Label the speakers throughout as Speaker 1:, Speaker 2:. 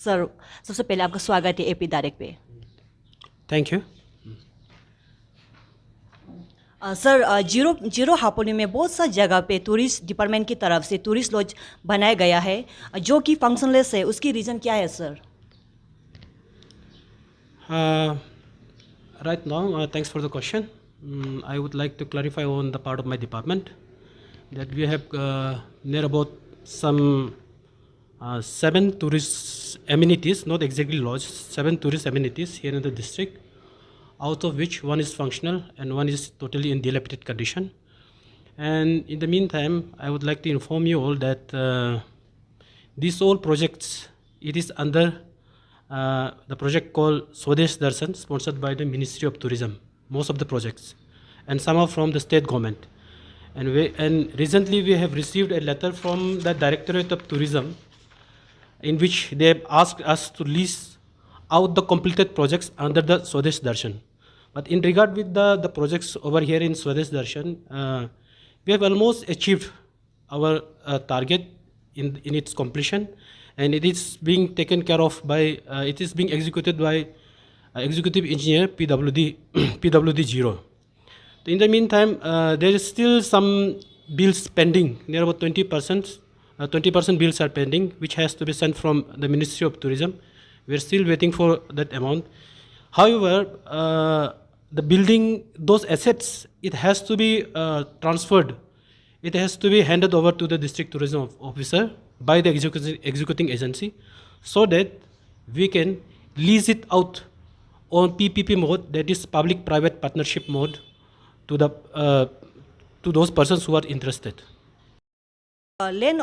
Speaker 1: Sir, सबसे पहले आपका स्वागत है एपी डायरेक्ट पे।
Speaker 2: Thank you.
Speaker 1: Sir, zero Hapoli में बहुत सा जगह पे टूरिस्ट डिपार्टमेंट की तरफ से टूरिस्ट लॉज बनाया गया है जो कि फंक्शनलेस है, उसकी रीज़न क्या है sir?
Speaker 2: Right now, thanks for the question. I would like to clarify on the part of my department that we have near about some 7 tourist amenities, not exactly lodge, 7 tourist amenities here in the district, out of which one is functional and one is totally in dilapidated condition. And in the meantime, I would like to inform you all that these all projects, it is under the project called Swadesh Darshan, sponsored by the Ministry of Tourism, most of the projects, and some are from the state government. And recently we have received a letter from the Directorate of Tourism in which they have asked us to lease out the completed projects under the Swadesh Darshan. But in regard with the projects over here in Swadesh Darshan, we have almost achieved our target in its completion, and it is being taken care of by, it is being executed by Executive Engineer PWD Ziro. In the meantime, there is still some bills pending, near about 20%. 20% bills are pending, which has to be sent from the Ministry of Tourism. We are still waiting for that amount. However, the building, those assets, it has to be transferred. It has to be handed over to the district tourism officer by the executing agency, so that we can lease it out on PPP mode, that is public-private partnership mode, to the to those persons who are interested.
Speaker 1: Land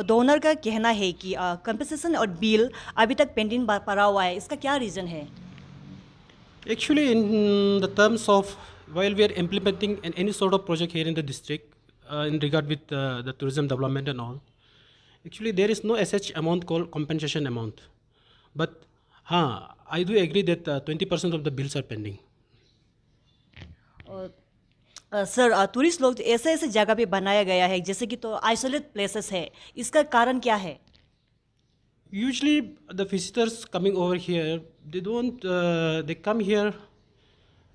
Speaker 1: donor का कहना है कि compensation और bill अभी तक pending पड़ा हुआ है, इसका क्या रीज़न है?
Speaker 2: Actually, in the terms of, while we are implementing any sort of project here in the district, in regard with the tourism development and all, actually there is no such amount called compensation amount. But I do agree that 20% of the bills are pending.
Speaker 1: Sir, tourist लोग ऐसे ऐसे जगह पे बनाया गया है जैसे कि तो आइसोलेट प्लेसेस है, इसका कारण क्या है?
Speaker 2: Usually the visitors coming over here, they don't, they come here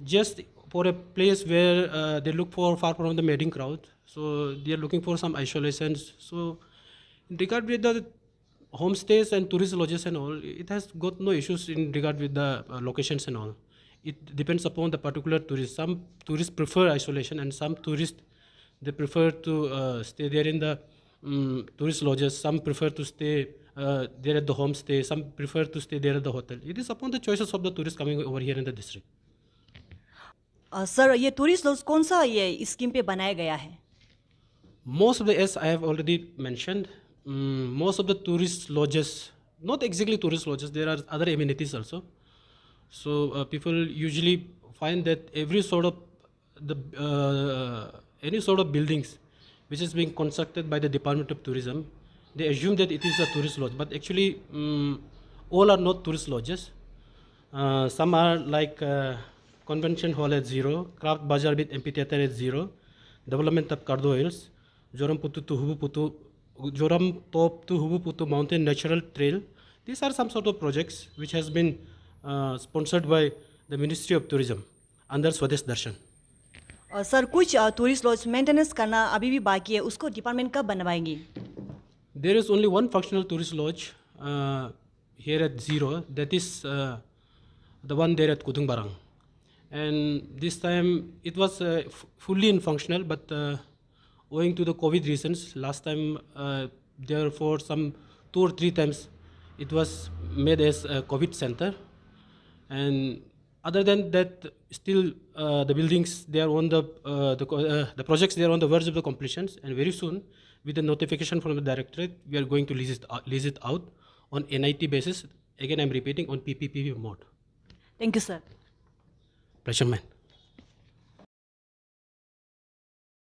Speaker 2: just for a place where they look for far from the mating crowd. So they are looking for some isolations. So in regard with the homestays and tourist lodges and all, it has got no issues in regard with the locations and all. It depends upon the particular tourist. Some tourists prefer isolation, and some tourists, they prefer to stay there in the tourist lodges. Some prefer to stay there at the homestay. Some prefer to stay there at the hotel. It is upon the choices of the tourists coming over here in the district.
Speaker 1: Sir, ये tourist laws कौन सा ये scheme पे बनाया गया है?
Speaker 2: Most of the, as I have already mentioned, most of the tourist lodges, not exactly tourist lodges, there are other amenities also. So people usually find that every sort of any sort of buildings which is being constructed by the Department of Tourism, they assume that it is a tourist lodge, but actually all are not tourist lodges. Some are like Convention Hall at Ziro, Craft Bazaar with Amphitheater at Ziro, development of Cardo Hills, Joram Top to Hubuputu Mountain Natural Trail. These are some sort of projects which has been sponsored by the Ministry of Tourism under Swadesh Darshan.
Speaker 1: Sir, कुछ tourist laws maintenance करना अभी भी बाकी है, उसको department कब बनवाएंगे?
Speaker 2: There is only one functional tourist lodge here at Ziro, that is the one there at Kudungbarang. And this time it was fully in functional, but owing to the COVID reasons, last time therefore some 2 or 3 times it was made as a COVID center. And other than that, still the buildings, they are on the projects, they are on the verge of the completions, and very soon with the notification from the directorate, we are going to lease it out on NIT basis. Again, I'm repeating, on PPP mode.
Speaker 1: Thank you, sir.
Speaker 2: Pleasure, man.